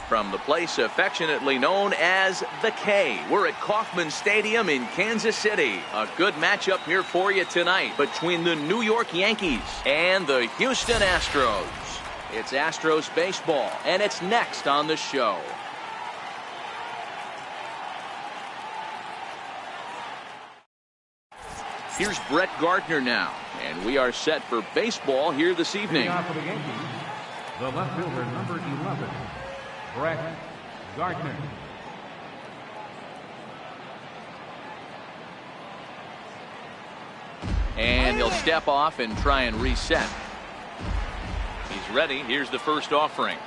From the place affectionately known as the K, we're at Kauffman Stadium in Kansas City. A good matchup here for you tonight between the New York Yankees and the Houston Astros. It's Astros baseball, and it's next on the show. Here's Brett Gardner now, and we are set for baseball here this evening. For the Yankees, the left fielder, number 11, Brett Gardner. And he'll step off and try and reset. He's ready. Here's the first offering.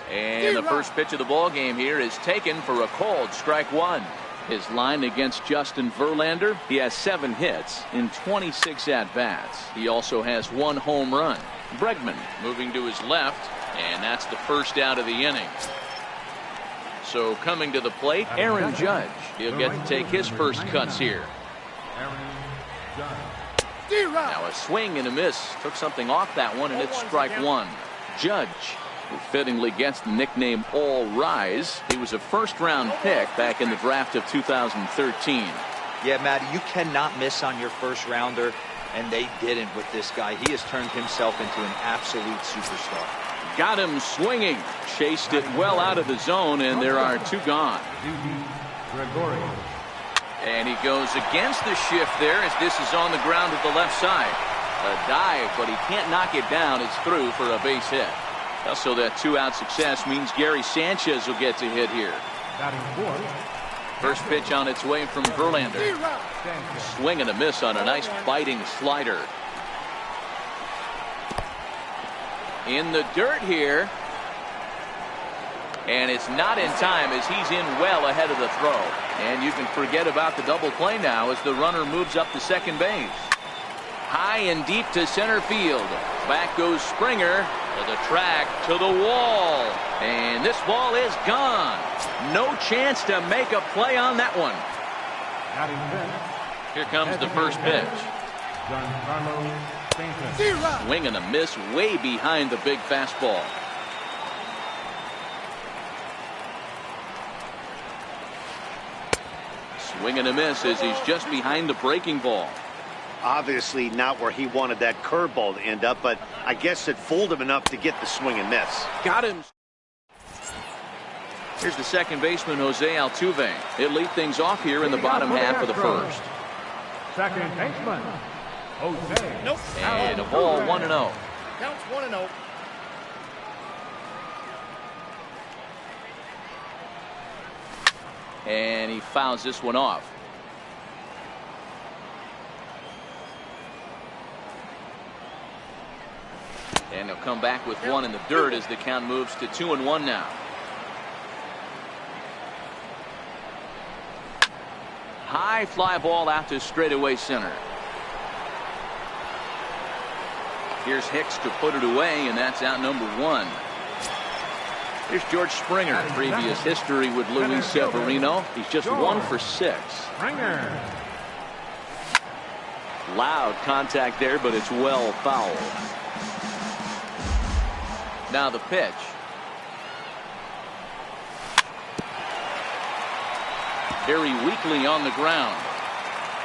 And the first pitch of the ball game here is taken for a called strike one. His line against Justin Verlander, he has 7 hits in 26 at-bats. He also has 1 home run. Bregman moving to his left, and that's the first out of the inning. So coming to the plate, Aaron Judge. He'll get to take his first cuts here. Now a swing and a miss. Took something off that one, and it's strike one. Judge, who fittingly gets the nickname All Rise. He was a first-round pick back in the draft of 2013. Yeah, Matty, you cannot miss on your first-rounder, and they didn't with this guy. He has turned himself into an absolute superstar. Got him swinging. Chased it well out of the zone, and there are 2 gone. And he goes against the shift there as this is on the ground at the left side. A dive, but he can't knock it down. It's through for a base hit. Also, that 2-out success means Gary Sanchez will get to hit here. First pitch on its way from Verlander. Swing and a miss on a nice biting slider. In the dirt here. And it's not in time as he's in well ahead of the throw. And you can forget about the double play now as the runner moves up to second base. High and deep to center field. Back goes Springer. To the track, to the wall, and this ball is gone. No chance to make a play on that one. Here comes the first pitch. Swing and a miss way behind the big fastball. Swing and a miss as he's just behind the breaking ball. Obviously not where he wanted that curveball to end up, but I guess it fooled him enough to get the swing and miss. Got him. Here's the second baseman, Jose Altuve. He'll lead things off here in the bottom half of the first. Second baseman, Jose. Nope. And a ball 1-0. Counts 1-0. And he fouls this one off. And he'll come back with one in the dirt as the count moves to 2-1 now. High fly ball out to straightaway center. Here's Hicks to put it away, and that's out number 1. Here's George Springer. Previous history with Luis Severino. He's just 1 for 6. Springer. Loud contact there, but it's well fouled. Now the pitch. Very weakly on the ground.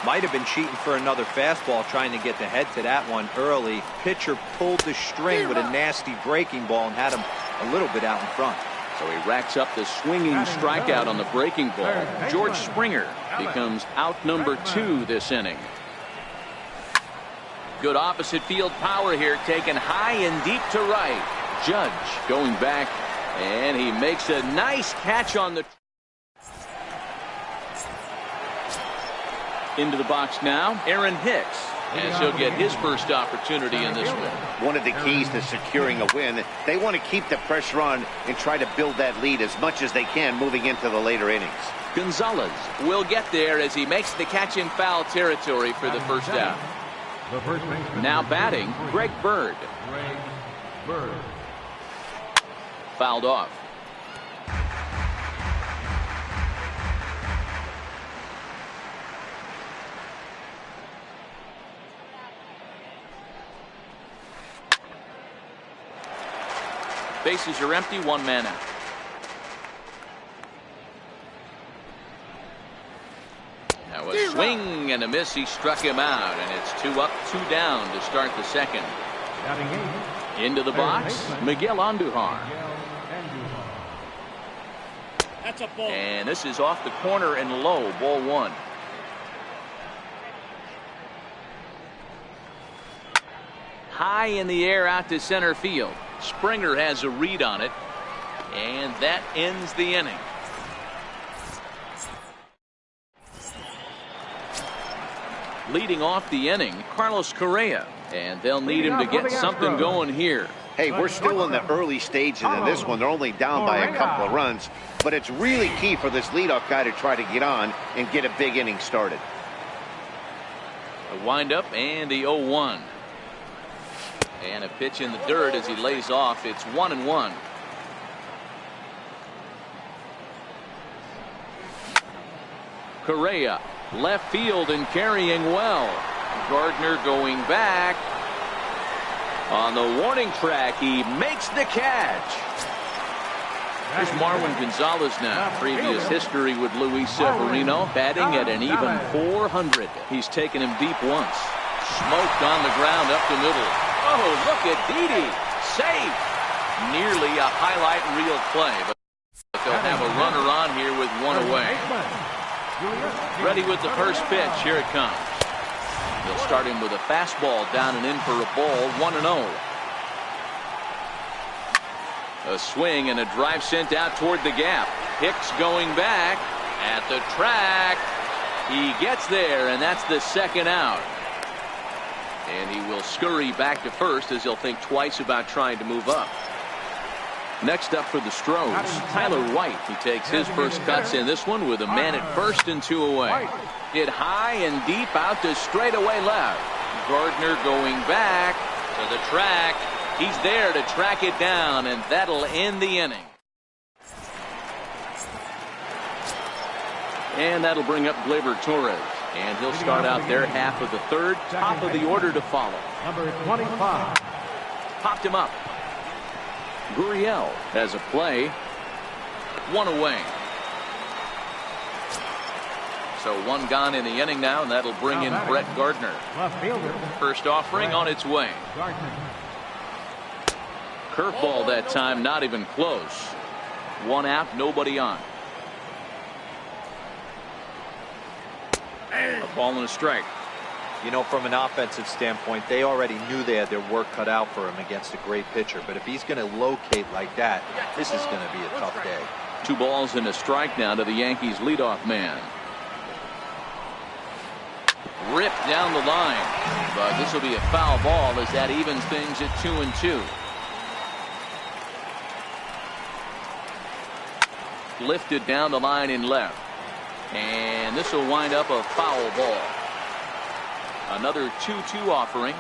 Might have been cheating for another fastball, trying to get the head to that one early. Pitcher pulled the string with a nasty breaking ball and had him a little bit out in front. So he racks up the swinging strikeout on the breaking ball. George Springer becomes out number 2 this inning. Good opposite field power here, taken high and deep to right. Judge going back, and he makes a nice catch on the. Into the box now, Aaron Hicks, as he'll get his first opportunity in this one. One of the keys to securing a win, they want to keep the pressure on and try to build that lead as much as they can moving into the later innings. Gonzalez will get there as he makes the catch in foul territory for the first out. Now batting, Greg Bird. Fouled off. Bases are empty, one man out. Now a swing and a miss. He struck him out, and it's 2 up, 2 down to start the second. Into the box, Miguel Andujar. That's a ball. And this is off the corner and low, ball 1. High in the air out to center field. Springer has a read on it, and that ends the inning. Leading off the inning, Carlos Correa, and they'll need him to get something going here. Hey, we're still in the early stages in this one. They're only down by a couple of runs, but it's really key for this leadoff guy to try to get on and get a big inning started. A windup and the 0-1. And a pitch in the dirt as he lays off. It's 1-1. Correa, left field and carrying well. Gardner going back. On the warning track, he makes the catch. Here's Marwin Gonzalez now. Previous history with Luis Severino, batting at an even 400. He's taken him deep once. Smoked on the ground up the middle. Oh, look at Didi. Safe. Nearly a highlight reel play, but they'll have a runner on here with 1 away. Ready with the first pitch. Here it comes. They'll start him with a fastball down and in for a ball. 1-0. A swing and a drive sent out toward the gap. Hicks going back at the track. He gets there, and that's the second out. And he will scurry back to first as he'll think twice about trying to move up. Next up for the Stros, Tyler White. He takes his first cuts in this one with a man at first and 2 away. Hit high and deep out to straightaway left. Gardner going back to the track. He's there to track it down, and that'll end the inning. And that'll bring up Gleyber Torres. And he'll start out their half of the third. Top of the order to follow. Number 25. Popped him up. Gurriel has a play. 1 away. So 1 gone in the inning now, and that'll bring in Brett Gardner. First offering on its way. Curveball that time, not even close. 1 out, nobody on. A ball and a strike. You know, from an offensive standpoint, they already knew they had their work cut out for him against a great pitcher. But if he's going to locate like that, this is going to be a tough day. 2 balls and a strike now to the Yankees leadoff man. Ripped down the line. But this will be a foul ball as that evens things at 2-2. Lifted down the line in left. And this will wind up a foul ball. Another 2-2 offering.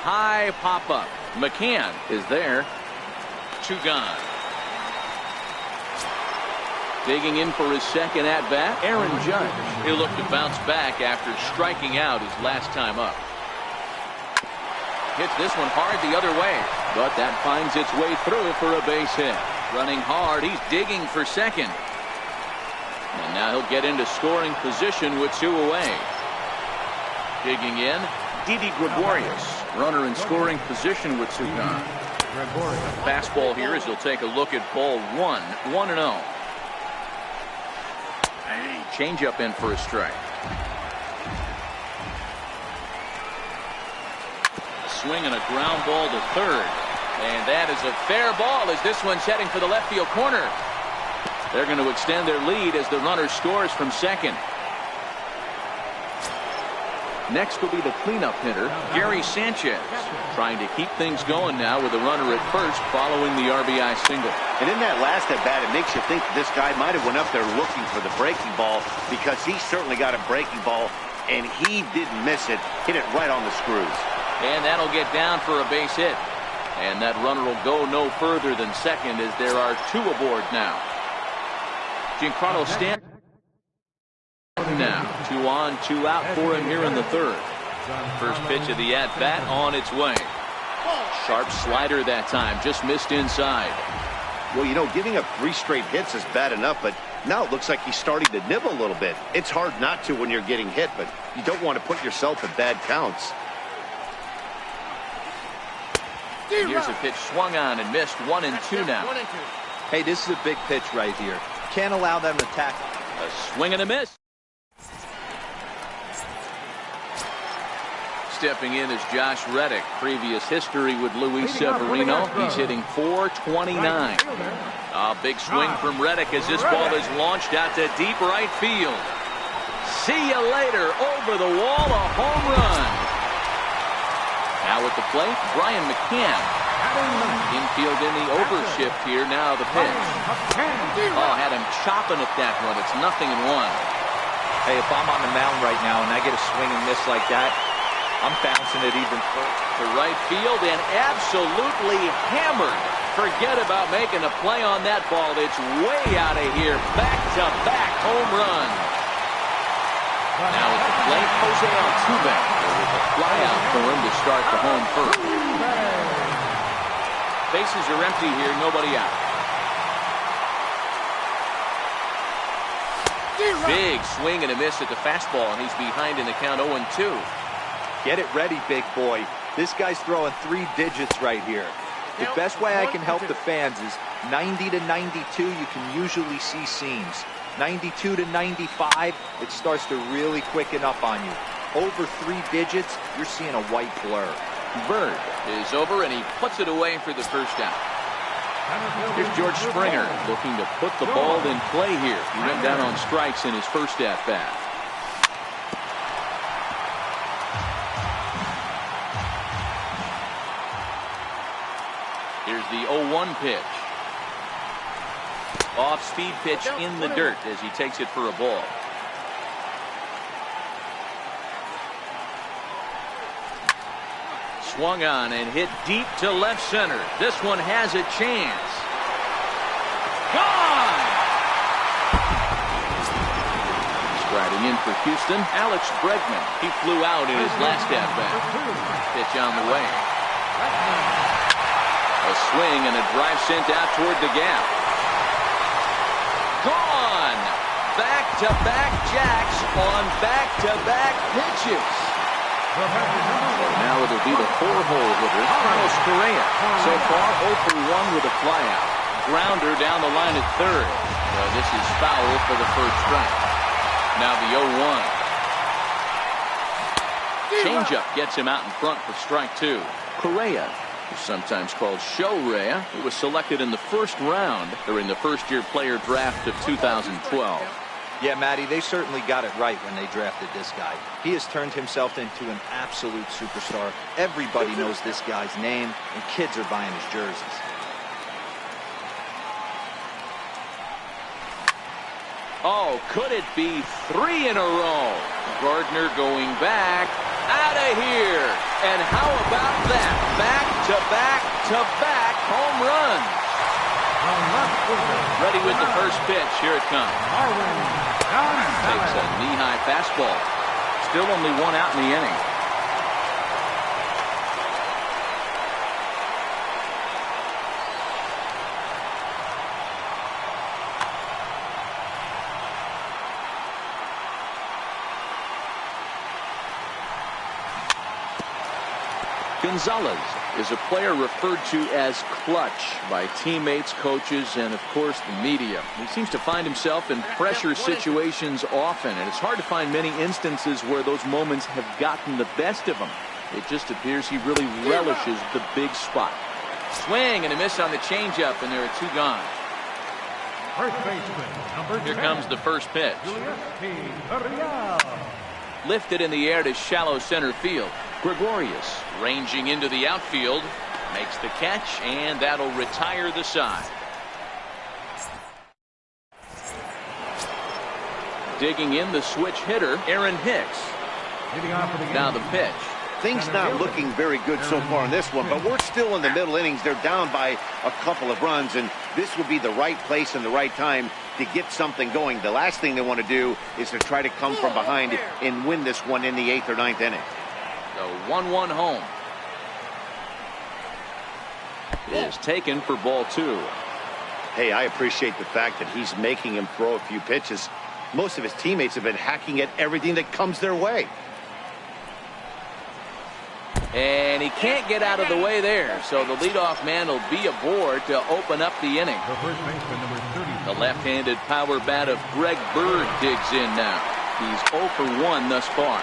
High pop up. McCann is there. 2 gone. Digging in for his second at bat, Aaron Judge. He'll look to bounce back after striking out his last time up. Hits this one hard the other way, but that finds its way through for a base hit. Running hard, he's digging for second. And now he'll get into scoring position with 2 away. Digging in, Didi Gregorius. Runner in scoring position with 2 gone. Fastball here as he'll take a look at ball 1. 1-0. Changeup in for a strike. A swing and a ground ball to third. And that is a fair ball as this one's heading for the left field corner. They're going to extend their lead as the runner scores from second. Next will be the cleanup hitter, Gary Sanchez, trying to keep things going now with a runner at first following the RBI single. And in that last at bat, it makes you think this guy might have went up there looking for the breaking ball, because he certainly got a breaking ball, and he didn't miss it. Hit it right on the screws. And that'll get down for a base hit. And that runner will go no further than second as there are 2 aboard now. Giancarlo Stanton now. 2 on, 2 out for him here in the third. First pitch of the at-bat on its way. Sharp slider that time, just missed inside. Well, you know, giving up 3 straight hits is bad enough, but now it looks like he's starting to nibble a little bit. It's hard not to when you're getting hit, but you don't want to put yourself in bad counts. Here's a pitch swung on and missed. 1-2 now. Hey, this is a big pitch right here. Can't allow them to tackle. A swing and a miss. Stepping in is Josh Reddick. Previous history with Luis Severino. He's hitting .429. A big swing from Reddick as this ball is launched out to deep right field. See you later. Over the wall, a home run. Now at the plate, Brian McCann. Infield in the overshift here. Now the pitch. Oh, had him chopping at that one. It's 0-1. Hey, if I'm on the mound right now and I get a swing and miss like that, I'm bouncing it even further. To right field and absolutely hammered. Forget about making a play on that ball. It's way out of here. Back-to-back home run. Now at the plate, Jose Altuve. With a fly out for him to start the home first. Bases are empty here, nobody out. Big swing and a miss at the fastball, and he's behind in the count 0-2. Get it ready, big boy. This guy's throwing 3 digits right here. The best way I can help the fans is 90 to 92, you can usually see seams. 92 to 95, it starts to really quicken up on you. Over 3 digits, you're seeing a white blur. Bird is over, and he puts it away for the first out. Here's George Springer looking to put the ball in play here. He went down on strikes in his first at-bat. Here's the 0-1 pitch. Off-speed pitch in the dirt as he takes it for a ball. Swung on and hit deep to left center. This one has a chance. Gone! Striding in for Houston, Alex Bregman. He flew out in his last at-bat. Pitch on the way. A swing and a drive sent out toward the gap. Gone! Back-to-back jacks on back-to-back pitches. Now it'll be the 4-hole hitter, Carlos Correa. So far, 0 for 1 with a flyout. Grounder down the line at third. Well, this is foul for the first strike. Now the 0-1. Changeup gets him out in front for strike 2. Correa, who's sometimes called Show-Rea, who was selected in the first round during the first-year player draft of 2012. Yeah, Matty, they certainly got it right when they drafted this guy. He has turned himself into an absolute superstar. Everybody knows this guy's name, and kids are buying his jerseys. Oh, could it be 3 in a row? Gardner going back. Out of here. And how about that? Back-to-back-to-back home runs. Ready with the first pitch. Here it comes. Takes a knee-high fastball. Still only 1 out in the inning. Gonzalez is a player referred to as clutch by teammates, coaches, and of course the media. He seems to find himself in pressure situations often, and it's hard to find many instances where those moments have gotten the best of him. It just appears he really relishes the big spot. Swing and a miss on the changeup, and there are 2 gone. Here comes the first pitch. Lifted in the air to shallow center field. Gregorius ranging into the outfield, makes the catch, and that'll retire the side. Digging in the switch hitter, Aaron Hicks. Now the pitch. Things not looking very good so far in this one, but we're still in the middle innings. They're down by a couple of runs, and this would be the right place and the right time to get something going. The last thing they want to do is to try to come from behind and win this one in the 8th or 9th inning. So 1-1 home. is taken for ball 2. Hey, I appreciate the fact that he's making him throw a few pitches. Most of his teammates have been hacking at everything that comes their way. And he can't get out of the way there, so the leadoff man will be aboard to open up the inning. The first baseman, number 30. The left-handed power bat of Greg Bird digs in now. He's 0 for 1 thus far.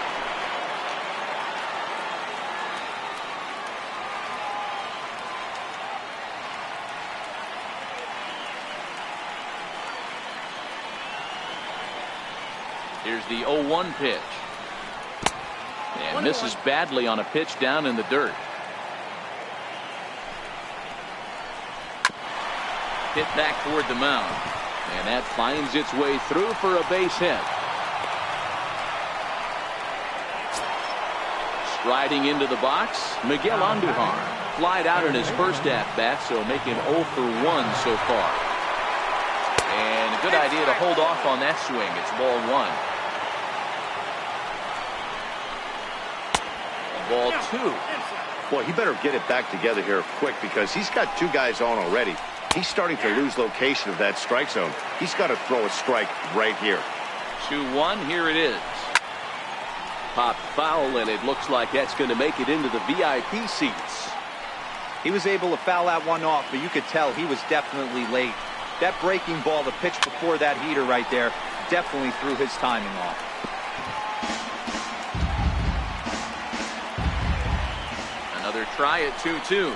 Here's the 0-1 pitch. And misses badly on a pitch down in the dirt. Hit back toward the mound. And that finds its way through for a base hit. Striding into the box, Miguel Andujar. Flied out in his first at-bat, so making 0 for 1 so far. And a good idea to hold off on that swing. It's ball 1. Ball 2. Boy, he better get it back together here quick because he's got 2 guys on already. He's starting to lose location of that strike zone. He's got to throw a strike right here. 2-1, here it is. Popped foul, and it looks like that's going to make it into the VIP seats. He was able to foul that one off, but you could tell he was definitely late. That breaking ball, the pitch before that heater right there, definitely threw his timing off. Another try at 2-2.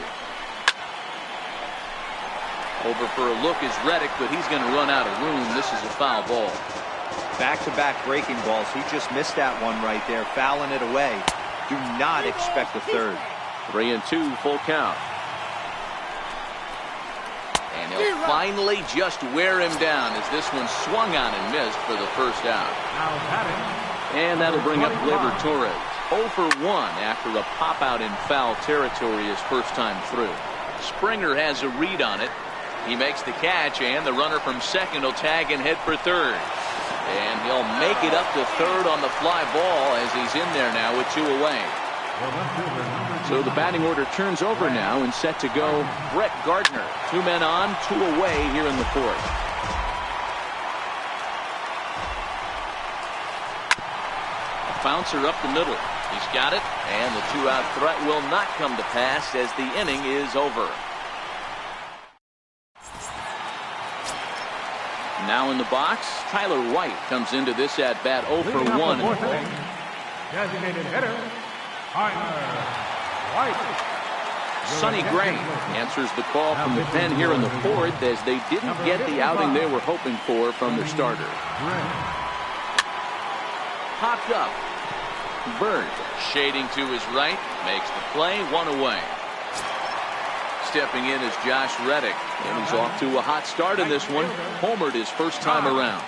Over for a look is Reddick, but he's going to run out of room. This is a foul ball. Back-to-back breaking balls. He just missed that one right there, fouling it away. Do not expect a third. 3-2, full count. And he'll finally just wear him down as this one swung on and missed for the first out. Now batting. And that'll bring up Gleyber Torres. 0 for 1 after a pop out in foul territory his first time through. Springer has a read on it. He makes the catch, and the runner from second will tag and head for third. And he'll make it up to third on the fly ball as he's in there now with 2 away. So the batting order turns over now and set to go Brett Gardner. 2 men on, 2 away here in the 4th. A bouncer up the middle. He's got it, and the 2-out threat will not come to pass as the inning is over. Now in the box, Tyler White comes into this at-bat 0 for 1. Designated hitter, Tyler White. Sonny Gray answers the call from the pen here in the 4th as they didn't get the outing they were hoping for from their starter. Popped up. Bird shading to his right, makes the play, 1 away. Stepping in is Josh Reddick, and he's off to a hot start in this one. Homered his first time around.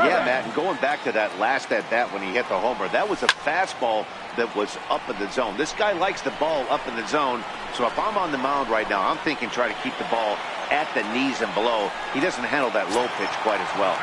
Yeah, Matt, and going back to that last at-bat when he hit the homer, that was a fastball that was up in the zone. This guy likes the ball up in the zone, so if I'm on the mound right now, I'm thinking try to keep the ball at the knees and below. He doesn't handle that low pitch quite as well.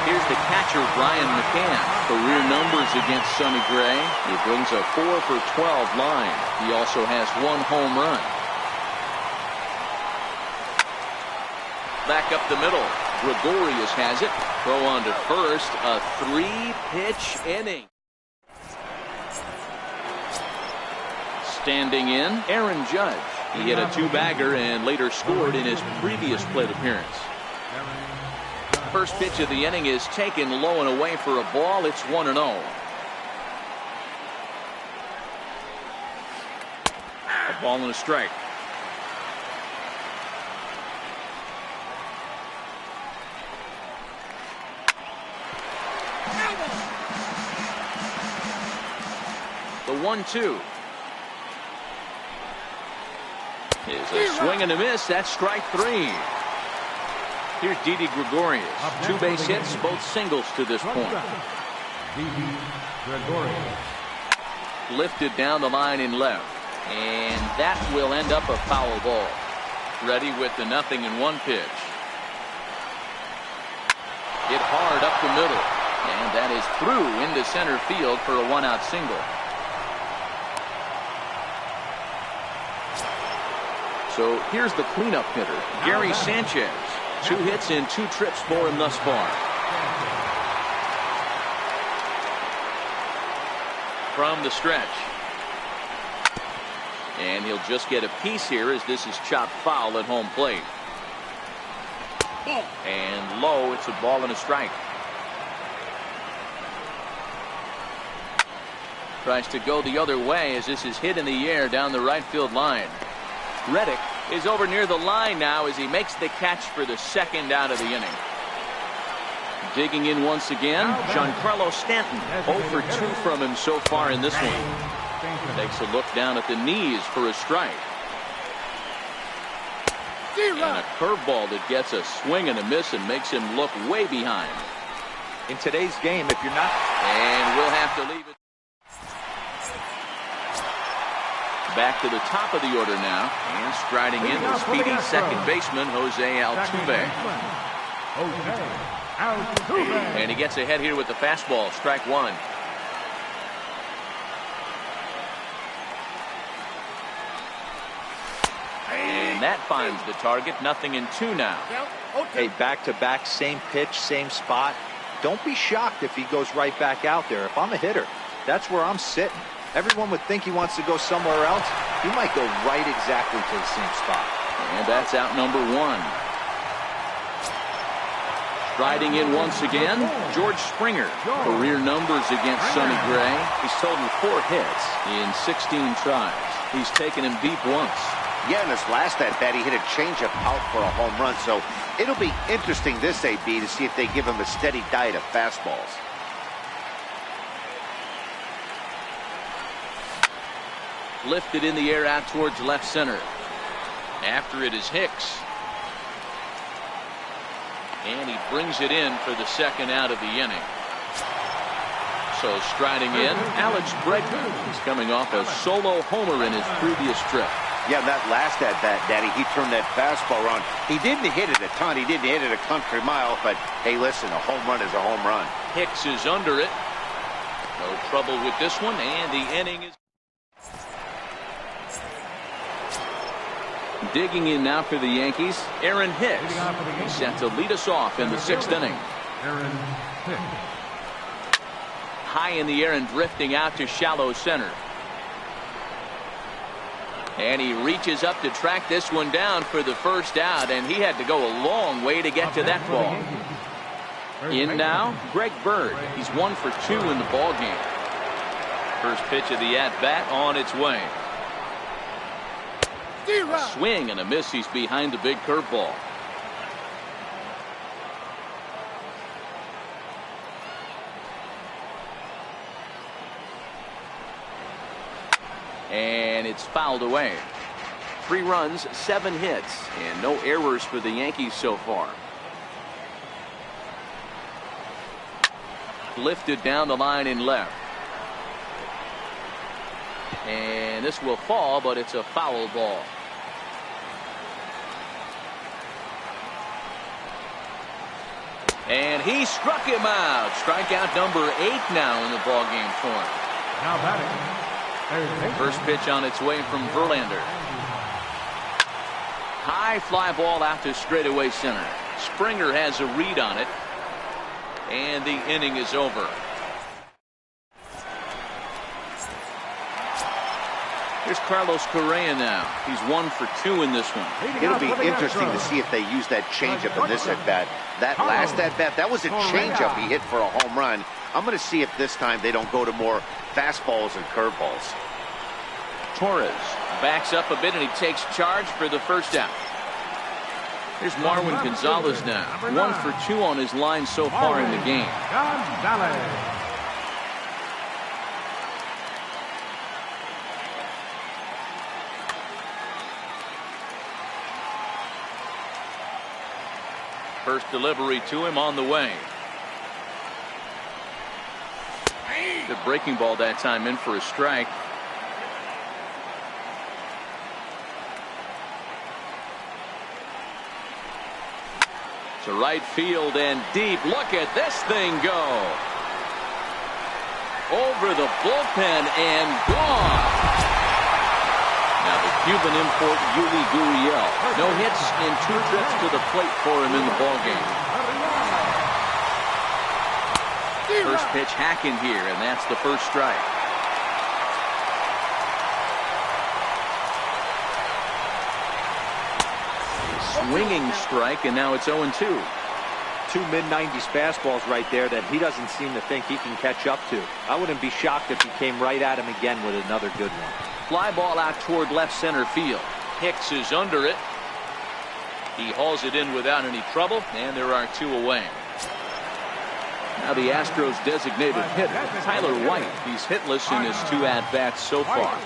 Here's the catcher, Brian McCann. Career numbers against Sonny Gray. He brings a 4 for 12 line. He also has 1 home run. Back up the middle. Gregorius has it. Throw on to first. A 3-pitch inning. Standing in, Aaron Judge. He hit a two-bagger and later scored in his previous plate appearance. First pitch of the inning is taken low and away for a ball. It's 1-0. A ball and a strike. The 1-2 is a swing and a miss. That's strike three. Here's Didi Gregorius. Two base hits, both singles to this point. Didi Gregorius. Lifted down the line in left. And that will end up a foul ball. Ready with the 0-1 pitch. Hit hard up the middle. And that is through into center field for a one-out single. So here's the cleanup hitter, Gary Sanchez. 2 hits in 2 trips for him thus far. From the stretch. And he'll just get a piece here as this is chopped foul at home plate. And low, it's a ball and a strike. Tries to go the other way as this is hit in the air down the right field line. Reddick is over near the line now as he makes the catch for the second out of the inning. Digging in once again, Giancarlo Stanton. 0 for 2 from him so far in this one. Takes a look down at the knees for a strike. And a curveball that gets a swing and a miss and makes him look way behind. In today's game, if you're not... And we'll have to leave it. Back to the top of the order now, and striding in the speedy second baseman, Jose Altuve. And he gets ahead here with the fastball, strike one. And that finds the target, 0-2 now. Hey, back-to-back, same pitch, same spot. Don't be shocked if he goes right back out there. If I'm a hitter, that's where I'm sitting. Everyone would think he wants to go somewhere else. He might go right exactly to the same spot. And that's out number 1. Striding in once again, George Springer. Career numbers against Sonny Gray. He's totaled 4 hits in 16 tries. He's taken him deep once. Yeah, in his last at-bat, he hit a changeup out for a home run. So it'll be interesting this AB to see if they give him a steady diet of fastballs. Lifted in the air out towards left center. After it is Hicks. And he brings it in for the second out of the inning. So striding in, Alex Bregman. He's coming off a solo homer in his previous trip. Yeah, that last at-bat, Daddy, he turned that fastball around. He didn't hit it a ton. He didn't hit it a country mile. But, hey, listen, a home run is a home run. Hicks is under it. No trouble with this one, and the inning is... Digging in now for the Yankees, Aaron Hicks. He's set to lead us off in the 6th inning. Aaron Hicks. High in the air and drifting out to shallow center. And he reaches up to track this one down for the first out, and he had to go a long way to get to that ball. In now, Greg Bird. He's 1 for 2 in the ball game. First pitch of the at-bat on its way. A swing and a miss. He's behind the big curveball. And it's fouled away. 3 runs, 7 hits, and no errors for the Yankees so far. Lifted down the line in left. And this will fall, but it's a foul ball. And he struck him out. Strikeout number 8 now in the ball game for him. Now batting. First pitch on its way from Verlander. High fly ball out to straightaway center. Springer has a read on it. And the inning is over. Here's Carlos Correa now. He's 1 for 2 in this one. It'll be interesting to see if they use that changeup in this at-bat. That last at-bat, that was a changeup he hit for a home run. I'm going to see if this time they don't go to more fastballs and curveballs. Torres backs up a bit, and he takes charge for the first out. Here's Marwin Gonzalez now. 1 for 2 on his line so far in the game. First delivery to him on the way. Good breaking ball that time, in for a strike. To right field and deep. Look at this thing go. Over the bullpen and gone. Now the Cuban import Yuli Gurriel. No hits in 2 trips to the plate for him in the ballgame. First pitch hacking here, and that's the first strike. Swinging strike, and now it's 0-2. 2 mid-90s fastballs right there that he doesn't seem to think he can catch up to. I wouldn't be shocked if he came right at him again with another good one. Fly ball out toward left center field. Hicks is under it. He hauls it in without any trouble, and there are 2 away. Now the Astros designated hitter, Tyler White. He's hitless in his 2 at-bats so far.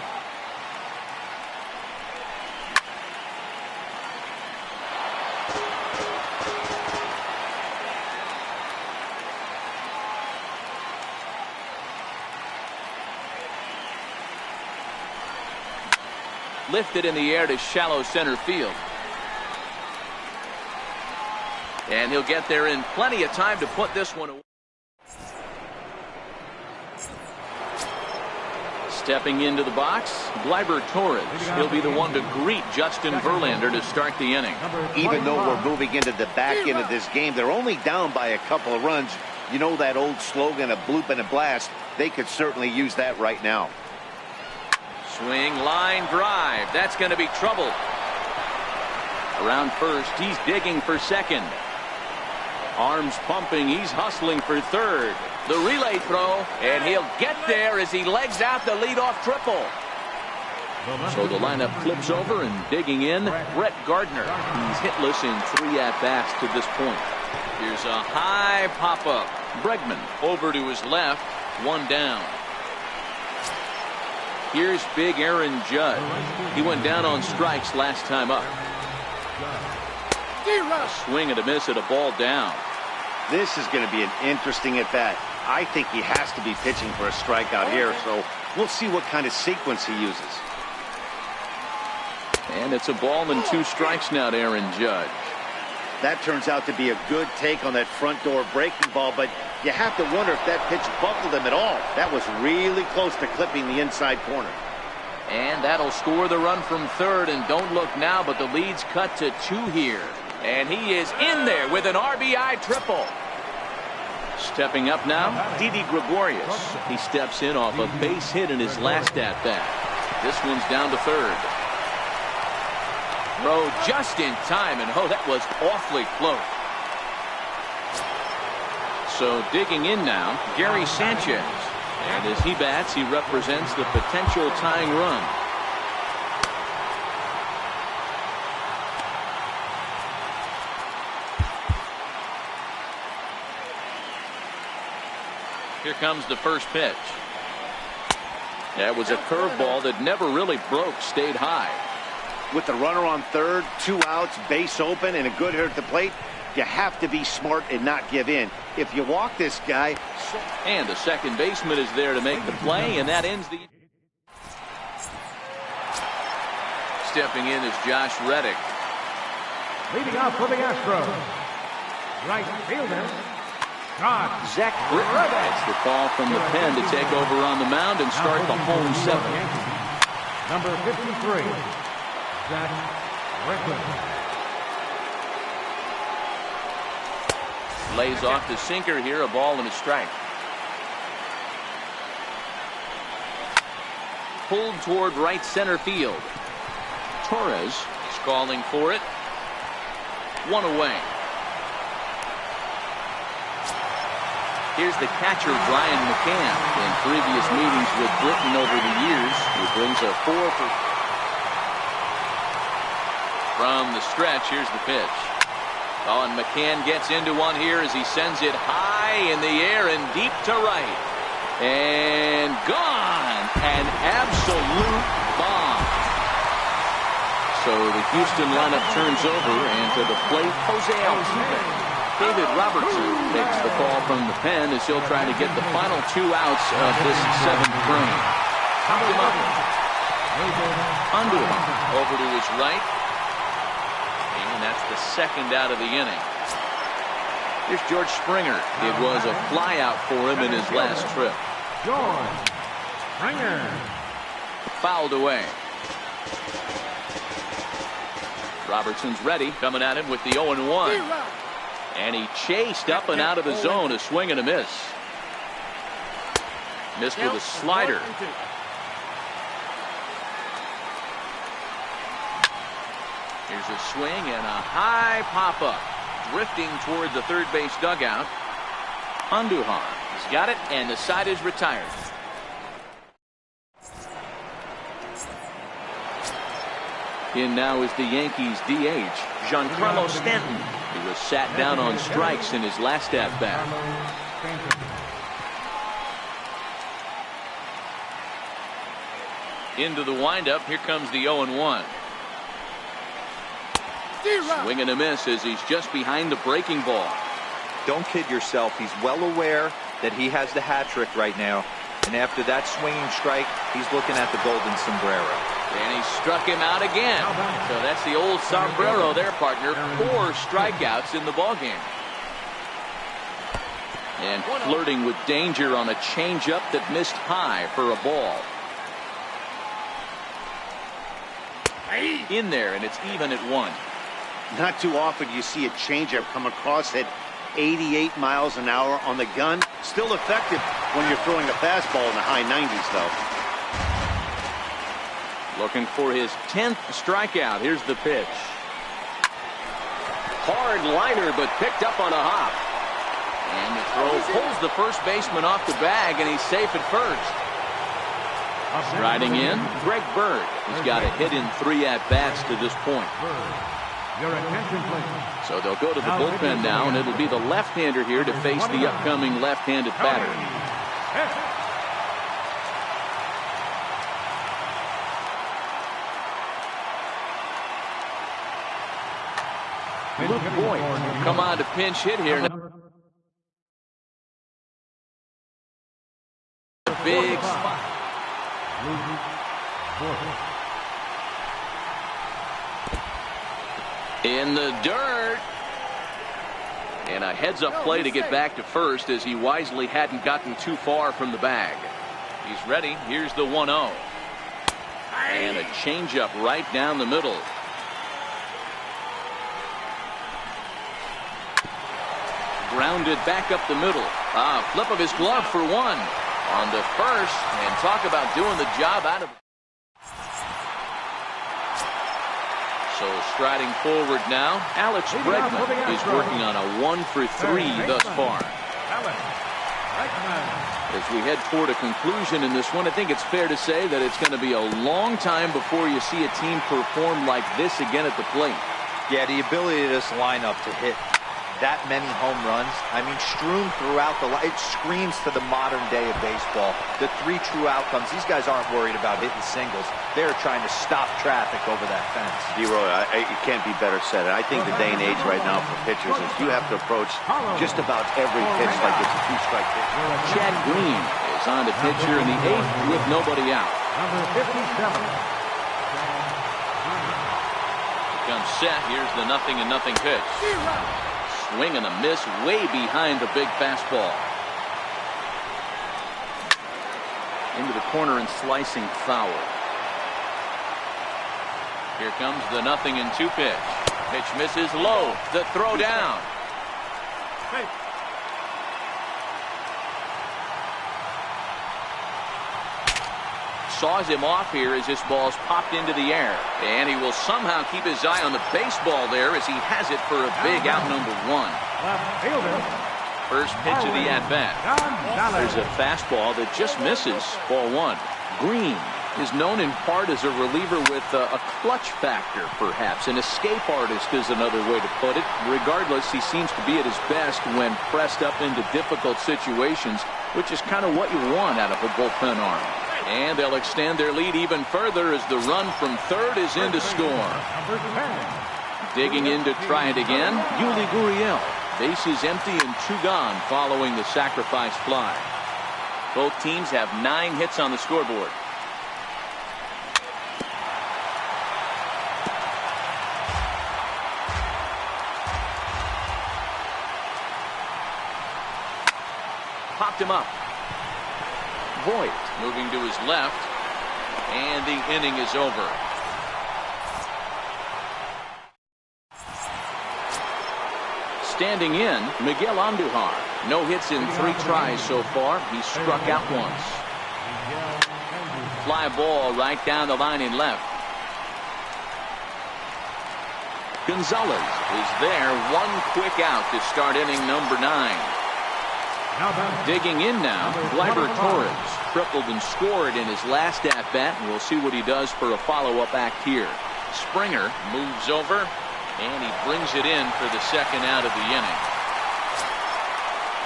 Lifted in the air to shallow center field. And he'll get there in plenty of time to put this one away. Stepping into the box, Gleyber Torres. He'll be the one to greet Justin Verlander to start the inning. Even though we're moving into the back end of this game, they're only down by a couple of runs. You know that old slogan, a bloop and a blast. They could certainly use that right now. Swing, line drive. That's going to be trouble. Around first, he's digging for second. Arms pumping, he's hustling for third. The relay throw, and he'll get there as he legs out the leadoff triple. So the lineup flips over, and digging in, Brett Gardner. He's hitless in 3 at-bats to this point. Here's a high pop-up. Bregman over to his left, 1 down. Here's big Aaron Judge. He went down on strikes last time up. A swing and a miss at a ball down. This is going to be an interesting at-bat. I think he has to be pitching for a strikeout here, so we'll see what kind of sequence he uses. And it's a ball and 2 strikes now to Aaron Judge. That turns out to be a good take on that front door breaking ball, but you have to wonder if that pitch buckled him at all. That was really close to clipping the inside corner. And that'll score the run from third, and don't look now, but the lead's cut to 2 here. And he is in there with an RBI triple. Stepping up now, Didi Gregorius. He steps in off a base hit in his last at-bat. This one's down to third. Throw just in time, and oh, that was awfully close. So digging in now, Gary Sanchez. And as he bats, he represents the potential tying run. Here comes the first pitch. That was a curveball that never really broke, stayed high. With the runner on third, 2 outs, base open, and a good hitter at the plate, you have to be smart and not give in. If you walk this guy... And the second baseman is there to make the play, and that ends the... Stepping in is Josh Reddick. Leading off for the Astros, right fielder, Zach Britton gets the call from the pen to take over on the mound and start the home 7. Number 53, Zach Britton. Lays off the sinker here, a ball and a strike. pulled toward right center field. Torres is calling for it. One away. Here's the catcher, Brian McCann. In previous meetings with Britain over the years, he brings a 4 for. From the stretch, here's the pitch. Oh, and McCann gets into one here as he sends it high in the air and deep to right. And gone. An absolute bomb. So the Houston lineup turns over, and to the plate, Jose Altuve. David Robertson takes the call from the pen as he'll try to get the final 2 outs of this 7th frame. Andujar over to his right. And that's the 2nd out of the inning. Here's George Springer. It was a fly out for him in his last trip. George Springer. Fouled away. Robertson's ready, coming at him with the 0-1. And he chased up and out of the zone, a swing and a miss. Missed with a slider. Here's a swing and a high pop-up. Drifting toward the third base dugout. Andujar has got it, and the side is retired. In now is the Yankees DH, Giancarlo Stanton. He was sat down on strikes in his last at-bat. Into the windup, here comes the 0-1. Swing and a miss as he's just behind the breaking ball. Don't kid yourself. He's well aware that he has the hat trick right now. And after that swinging strike, he's looking at the golden sombrero. And he struck him out again. So that's the old sombrero there, partner. 4 strikeouts in the ballgame. And flirting with danger on a changeup that missed high for a ball. In there, and it's even at 1. Not too often you see a changeup come across at 88 miles an hour on the gun. Still effective when you're throwing a fastball in the high 90s, though. Looking for his 10th strikeout. Here's the pitch. Hard liner, but picked up on a hop. And the throw pulls the first baseman off the bag, and he's safe at first. Riding in, Greg Bird. He's got a hit in 3 at-bats to this point. Your attention, please. So they'll go to the bullpen now, and it'll be the left-hander here to face the upcoming left-handed batter. Luke Boyd come on to pinch hit here. Big spot. In the dirt. And a heads-up play to get back to first as he wisely hadn't gotten too far from the bag. He's ready. Here's the 1-0. And a changeup right down the middle. Grounded back up the middle. Flip of his glove for 1. On to first. And talk about doing the job out of it. So striding forward now, Alex Bregman is working on a 1 for 3 thus far. As we head toward a conclusion in this one, I think it's fair to say that it's going to be a long time before you see a team perform like this again at the plate. Yeah, the ability of this lineup to hit that many home runs, I mean, strewn throughout it screams to the modern day of baseball. The 3 true outcomes. These guys aren't worried about hitting singles. They're trying to stop traffic over that fence. Zero, it can't be better said. I think the day and age right now for pitchers is you have to approach just about every pitch like it's a 2-strike pitch. Chad Green is on to pitcher in the 8th with nobody out. Number 57. Comes set. Here's the 0-0 pitch. Swing and a miss way behind the big fastball. Into the corner and slicing foul. Here comes the 0-2 pitch. Pitch misses low. The throw down. saws him off here as this ball's popped into the air. And he will somehow keep his eye on the baseball there as he has it for a big out number 1. Left fielder. First pitch of the at-bat. There's a fastball that just misses. Ball 1. Green is known in part as a reliever with a clutch factor, perhaps. An escape artist is another way to put it. Regardless, he seems to be at his best when pressed up into difficult situations, which is kind of what you want out of a bullpen arm. And they'll extend their lead even further as the run from third is in to score. Digging in to try it again, Yuli Gurriel. Bases empty and 2 gone following the sacrifice fly. Both teams have 9 hits on the scoreboard. Popped him up. Voigt moving to his left, and the inning is over. Standing in, Miguel Andujar. No hits in 3 tries so far. He struck out once. Fly ball right down the line in left. Gonzalez is there. 1 quick out to start inning number 9. Digging in now, Gleyber Torres tripled and scored in his last at-bat, and we'll see what he does for a follow-up act here. Springer moves over, and he brings it in for the second out of the inning.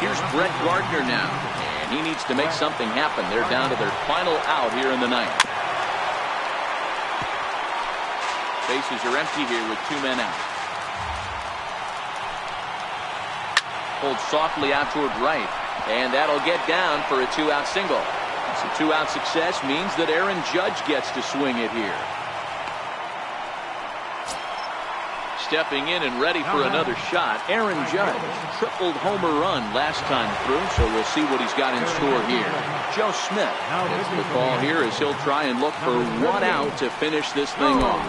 Here's Brett Gardner now, and he needs to make something happen. They're down to their final out here in the 9th. Bases are empty here with 2 men out. Pulled softly out toward right, and that'll get down for a 2-out single. So 2-out success means that Aaron Judge gets to swing it here. Stepping in and ready for another shot, Aaron Judge. Tripled homer run last time through, so we'll see what he's got in store here. Joe Smith gets the call here as he'll try and look for 1 out to finish this thing off.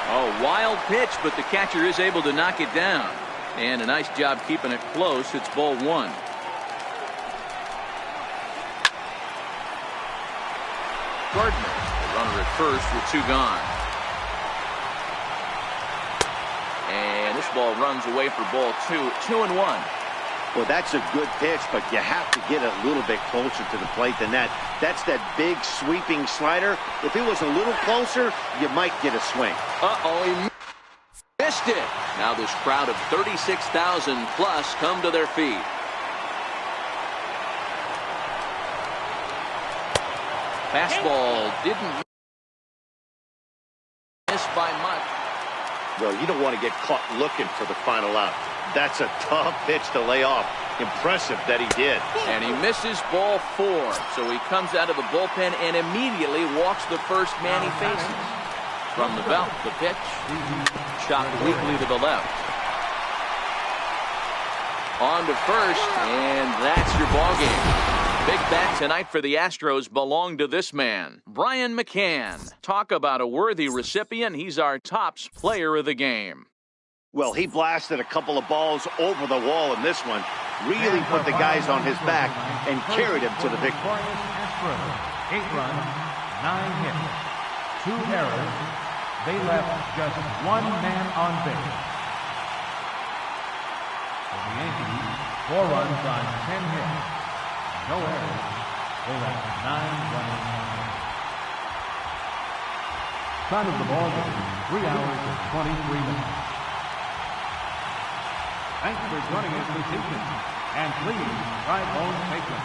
A wild pitch, but the catcher is able to knock it down. And a nice job keeping it close. It's ball 1. Gardner, the runner at first with 2 gone. And this ball runs away for ball 2. 2-1. Well, that's a good pitch, but you have to get a little bit closer to the plate than that. That's that big sweeping slider. If it was a little closer, you might get a swing. Uh-oh, he missed it. Now this crowd of 36,000 plus come to their feet. Fastball didn't miss by much. Well, you don't want to get caught looking for the final out. That's a tough pitch to lay off. Impressive that he did. And he misses ball 4. So he comes out of the bullpen and immediately walks the first man he faces. From the belt, the pitch. Chopped weakly to the left. On to first, and that's your ball game. Big bat tonight for the Astros belong to this man, Brian McCann. Talk about a worthy recipient. He's our tops player of the game. Well, he blasted a couple of balls over the wall in this one. Really put the guys on his back and carried him to the victory. 8 runs, 9 hits, 2 errors. They left just 1 man on base. For the Yankees, 4 runs on 10 hits. No errors. They left 9 runners on base. Time of the ball game, 3 hours and 23 minutes. Thanks for joining us this evening, and please drive home safely.